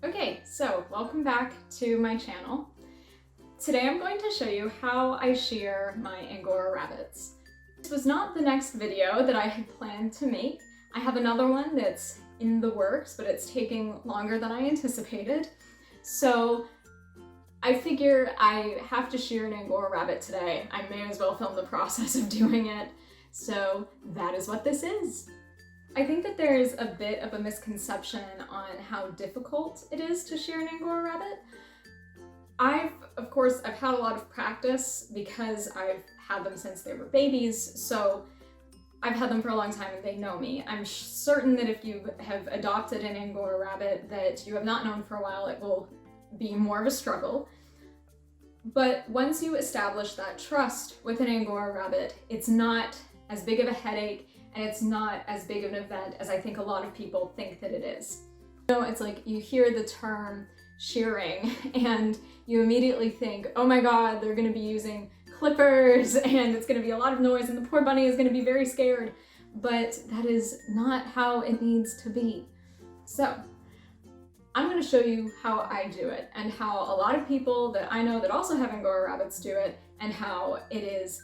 Okay, so welcome back to my channel. Today I'm going to show you how I shear my Angora rabbits. This was not the next video that I had planned to make. I have another one that's in the works, but it's taking longer than I anticipated. So I figure I have to shear an Angora rabbit today. I may as well film the process of doing it. So that is what this is. I think that there is a bit of a misconception on how difficult it is to shear an Angora rabbit. Of course, I've had a lot of practice because I've had them since they were babies, so I've had them for a long time and they know me. I'm certain that if you have adopted an Angora rabbit that you have not known for a while, it will be more of a struggle. But once you establish that trust with an Angora rabbit, it's not as big of a headache and it's not as big of an event as I think a lot of people think that it is. You know, it's like you hear the term shearing and you immediately think, oh my god, they're gonna be using clippers and it's gonna be a lot of noise and the poor bunny is gonna be very scared. But that is not how it needs to be. So I'm gonna show you how I do it and how a lot of people that I know that also have Angora rabbits do it, and how it is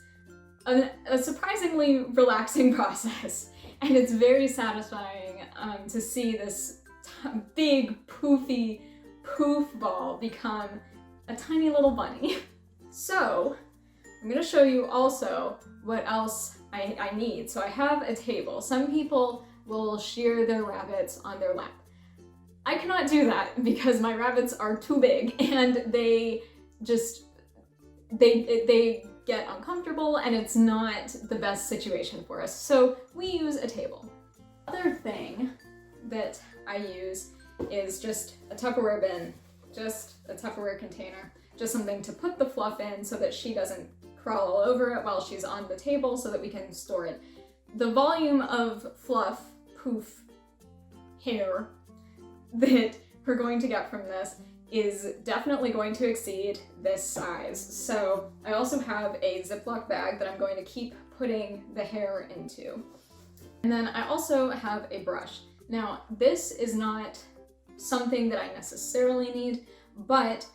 a surprisingly relaxing process. And it's very satisfying to see this big poofy poof ball become a tiny little bunny. So I'm gonna show you also what else I need. So I have a table. Some people will shear their rabbits on their lap. I cannot do that because my rabbits are too big and they get uncomfortable and it's not the best situation for us. So we use a table. Other thing that I use is just a Tupperware bin, just a Tupperware container, just something to put the fluff in so that she doesn't crawl all over it while she's on the table so that we can store it. The volume of fluff, poof, hair that we're going to get from this is definitely going to exceed this size. So I also have a Ziploc bag that I'm going to keep putting the hair into. And then I also have a brush. Now, this is not something that I necessarily need, but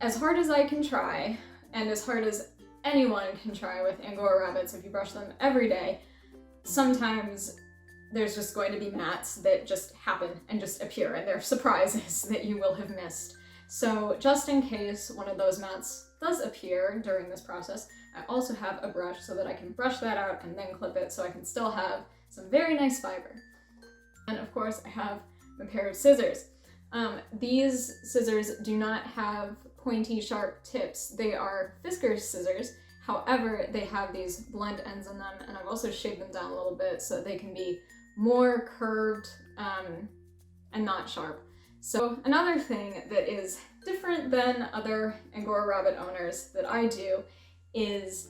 as hard as I can try, and as hard as anyone can try with Angora rabbits if you brush them every day, sometimes there's just going to be mats that just happen and just appear, and they're surprises that you will have missed. So just in case one of those mats does appear during this process, I also have a brush so that I can brush that out and then clip it so I can still have some very nice fiber. And of course I have a pair of scissors. These scissors do not have pointy sharp tips. They are Fiskars scissors. However, they have these blunt ends in them, and I've also shaved them down a little bit so they can be more curved and not sharp. So another thing that is different than other Angora rabbit owners that I do is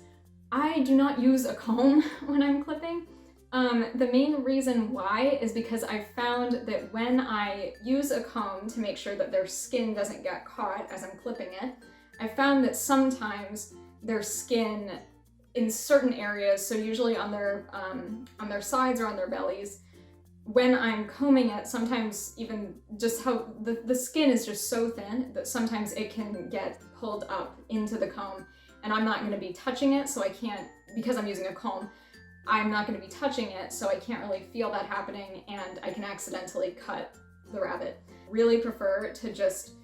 I do not use a comb when I'm clipping. The main reason why is because I've found that when I use a comb to make sure that their skin doesn't get caught as I'm clipping it, I found that sometimes their skin in certain areas, so usually on their sides or on their bellies, when I'm combing it, sometimes even just how the skin is just so thin that sometimes it can get pulled up into the comb, and I'm not going to be touching it, so I can't, because I'm using a comb, I'm not going to be touching it, so I can't really feel that happening, and I can accidentally cut the rabbit. Really prefer to just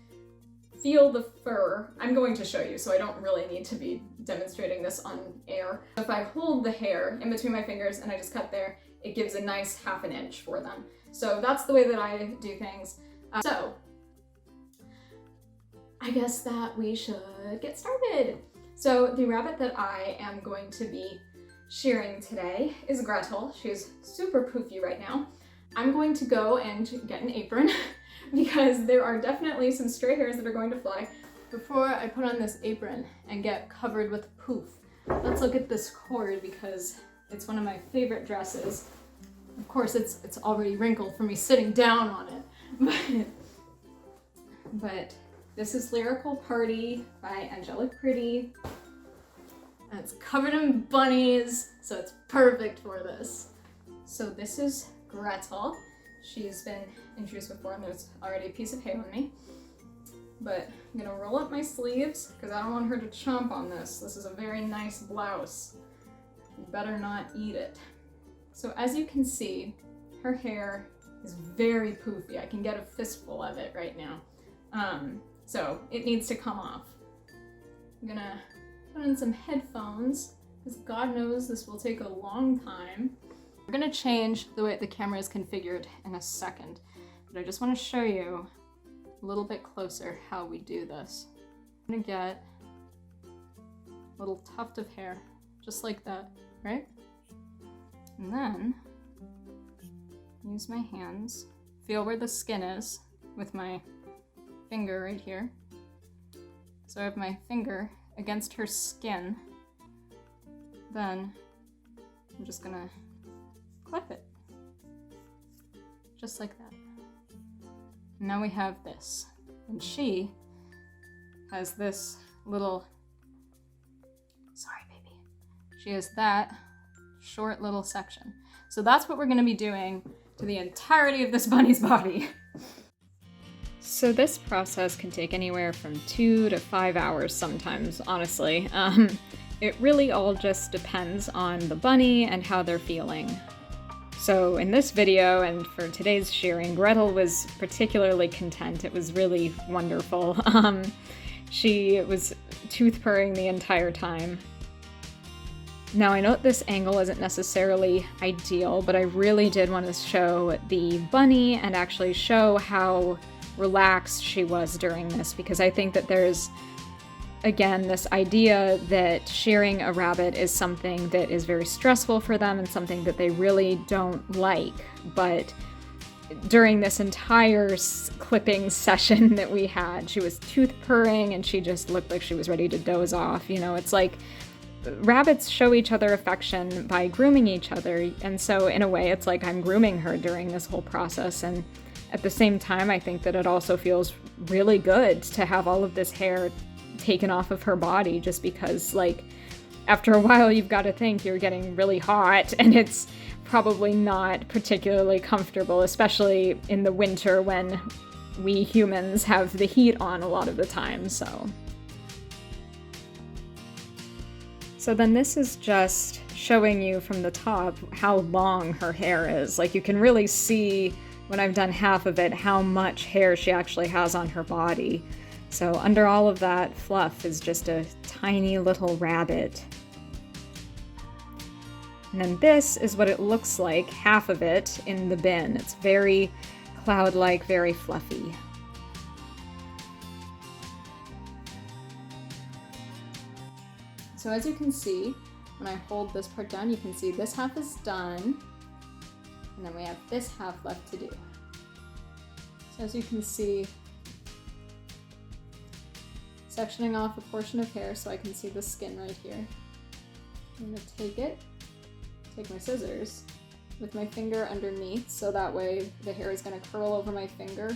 feel the fur. I'm going to show you, so I don't really need to be demonstrating this on air. If I hold the hair in between my fingers and I just cut there, it gives a nice ½ an inch for them. So that's the way that I do things. So I guess that we should get started. So the rabbit that I am going to be shearing today is Gretel. She's super poofy right now. I'm going to go and get an apron because there are definitely some stray hairs that are going to fly. Before I put on this apron and get covered with poof, let's look at this cord because it's one of my favorite dresses. Of course, it's already wrinkled from me sitting down on it, but this is Lyrical Party by Angelic. And it's covered in bunnies, so it's perfect for this. So this is Gretel. she's been introduced before and there's already a piece of hay on me. But I'm gonna roll up my sleeves because I don't want her to chomp on this. This is a very nice blouse. You better not eat it. So as you can see, her hair is very poofy. I can get a fistful of it right now. So it needs to come off. I'm gonna put in some headphones because God knows this will take a long time. We're gonna change the way the camera is configured in a second, but I just want to show you a little bit closer how we do this. I'm gonna get a little tuft of hair, just like that, right? And then use my hands, feel where the skin is with my finger right here. So I have my finger against her skin. Then I'm just gonna clip it, just like that. And now we have this. And she has this little, sorry baby, she has that short little section. So that's what we're gonna be doing to the entirety of this bunny's body. So this process can take anywhere from 2 to 5 hours sometimes, honestly. It really all just depends on the bunny and how they're feeling. So in this video and for today's shearing, Gretel was particularly content. It was really wonderful. She was tooth purring the entire time. Now I know this angle isn't necessarily ideal, but I really did want to show the bunny and actually show how relaxed she was during this, because I think that there's, again, this idea that shearing a rabbit is something that is very stressful for them and something that they really don't like. But during this entire clipping session that we had, she was tooth purring and she just looked like she was ready to doze off. You know, it's like rabbits show each other affection by grooming each other. And so in a way, it's like I'm grooming her during this whole process. And at the same time, I think that it also feels really good to have all of this hair taken off of her body, just because, like, after a while you've got to think you're getting really hot and it's probably not particularly comfortable, especially in the winter when we humans have the heat on a lot of the time. So then this is just showing you from the top how long her hair is. Like, you can really see when I've done half of it how much hair she actually has on her body. So under all of that fluff is just a tiny little rabbit. And then this is what it looks like, half of it in the bin. It's very cloud-like, very fluffy. So as you can see, when I hold this part down, you can see this half is done, and then we have this half left to do. So as you can see, sectioning off a portion of hair so I can see the skin right here. I'm gonna take my scissors with my finger underneath, so that way the hair is gonna curl over my finger.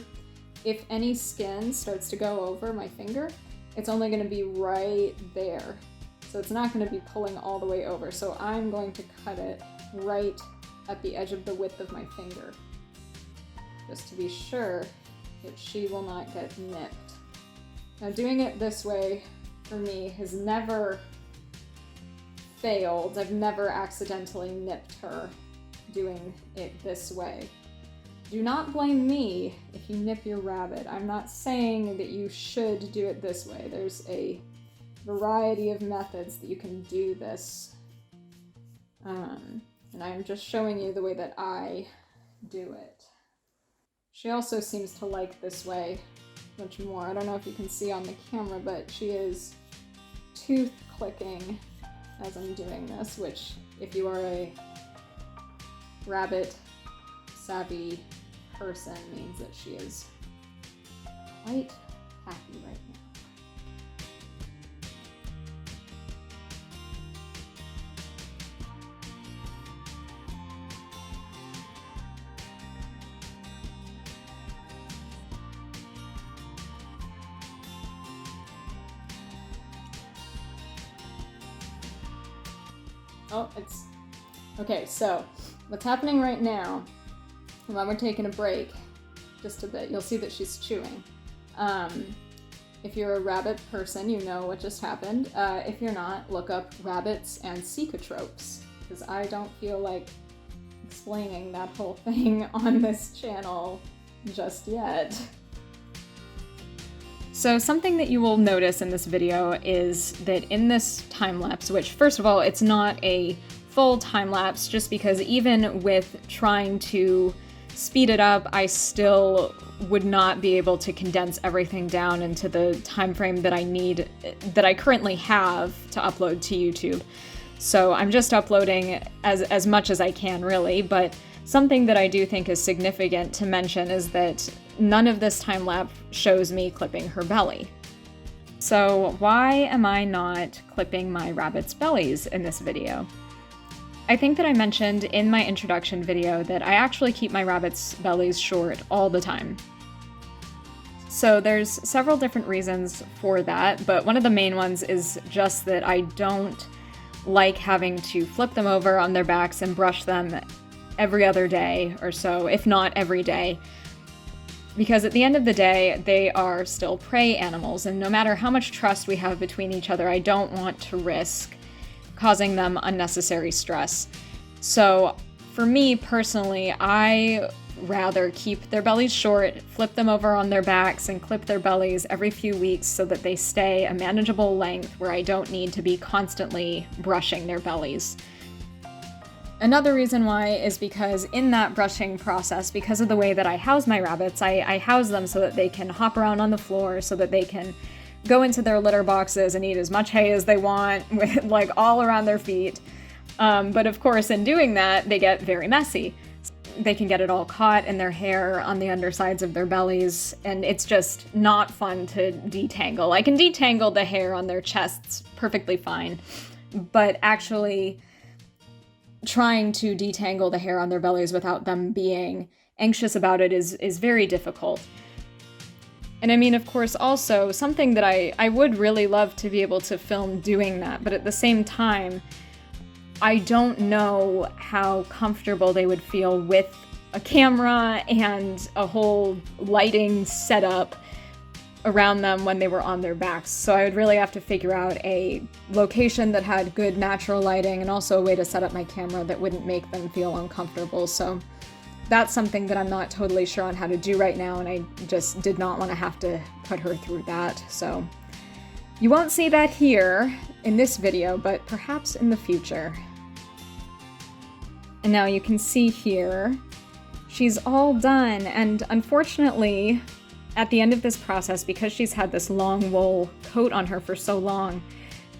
If any skin starts to go over my finger, it's only gonna be right there. So it's not gonna be pulling all the way over. So I'm going to cut it right at the edge of the width of my finger, just to be sure that she will not get nipped. Now, doing it this way for me has never failed. I've never accidentally nipped her doing it this way. Do not blame me if you nip your rabbit. I'm not saying that you should do it this way. There's a variety of methods that you can do this. And I'm just showing you the way that I do it. She also seems to like this way much more. I don't know if you can see on the camera, but she is tooth clicking as I'm doing this, which, if you are a rabbit savvy person, means that she is quite happy right now. Oh, it's okay. So what's happening right now while we're taking a break, just a bit, you'll see that she's chewing. If you're a rabbit person, you know what just happened. If you're not, look up rabbits and cecotropes, because I don't feel like explaining that whole thing on this channel just yet. So something that you will notice in this video is that in this time lapse, which first of all, it's not a full time lapse, just because even with trying to speed it up, I still would not be able to condense everything down into the time frame that I currently have to upload to YouTube. So I'm just uploading as much as I can, really, but something that I do think is significant to mention is that none of this time lapse shows me clipping her belly. So why am I not clipping my rabbits' bellies in this video? I think that I mentioned in my introduction video that I actually keep my rabbits' bellies short all the time. So there's several different reasons for that, but one of the main ones is just that I don't like having to flip them over on their backs and brush them every other day or so, if not every day. Because at the end of the day, they are still prey animals, and no matter how much trust we have between each other, I don't want to risk causing them unnecessary stress. So for me personally, I rather keep their bellies short, flip them over on their backs, and clip their bellies every few weeks so that they stay a manageable length where I don't need to be constantly brushing their bellies. Another reason why is because in that brushing process, because of the way that I house my rabbits, I house them so that they can hop around on the floor, so that they can go into their litter boxes and eat as much hay as they want, with like all around their feet. But of course, in doing that, they get very messy. They can get it all caught in their hair on the undersides of their bellies, and it's just not fun to detangle. I can detangle the hair on their chests perfectly fine, but actually trying to detangle the hair on their bellies without them being anxious about it is very difficult. And I mean, of course, also something that I would really love to be able to film doing that, but at the same time, I don't know how comfortable they would feel with a camera and a whole lighting setup around them when they were on their backs. So I would really have to figure out a location that had good natural lighting and also a way to set up my camera that wouldn't make them feel uncomfortable. So that's something that I'm not totally sure on how to do right now, and I just did not want to have to put her through that. So you won't see that here in this video, but perhaps in the future. And now you can see here, she's all done, and unfortunately, at the end of this process, because she's had this long wool coat on her for so long,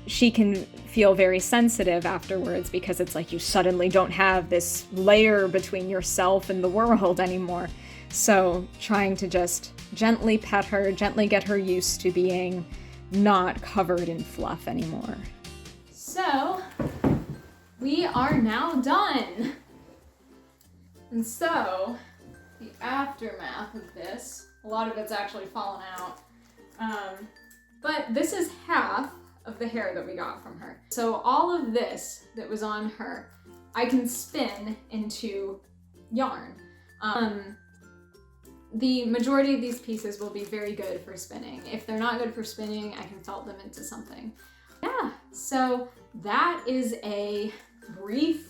she can feel very sensitive afterwards, because it's like you suddenly don't have this layer between yourself and the world anymore. So trying to just gently pet her, gently get her used to being not covered in fluff anymore. So we are now done. And so the aftermath of this, a lot of it's actually fallen out, but this is half of the hair that we got from her. So all of this that was on her, I can spin into yarn. The majority of these pieces will be very good for spinning. If they're not good for spinning, I can felt them into something. Yeah, so that is a brief,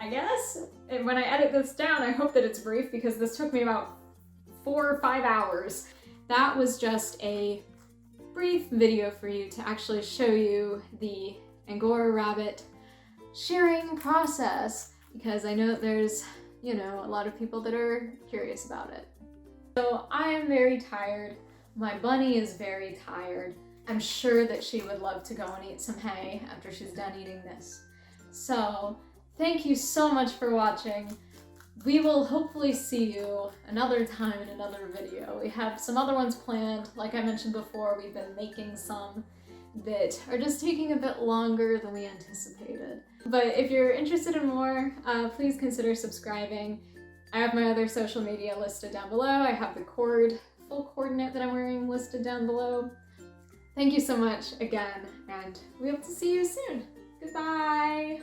I guess. And when I edit this down, I hope that it's brief, because this took me about 4 or 5 hours. That was just a brief video for you to actually show you the Angora rabbit shearing process, because I know that there's, you know, a lot of people that are curious about it. So I am very tired. My bunny is very tired. I'm sure that she would love to go and eat some hay after she's done eating this. So thank you so much for watching. We will hopefully see you another time in another video. We have some other ones planned. Like I mentioned before, we've been making some that are just taking a bit longer than we anticipated. But if you're interested in more, please consider subscribing. I have my other social media listed down below. I have the full coordinate that I'm wearing listed down below. Thank you so much again, and we hope to see you soon. Goodbye!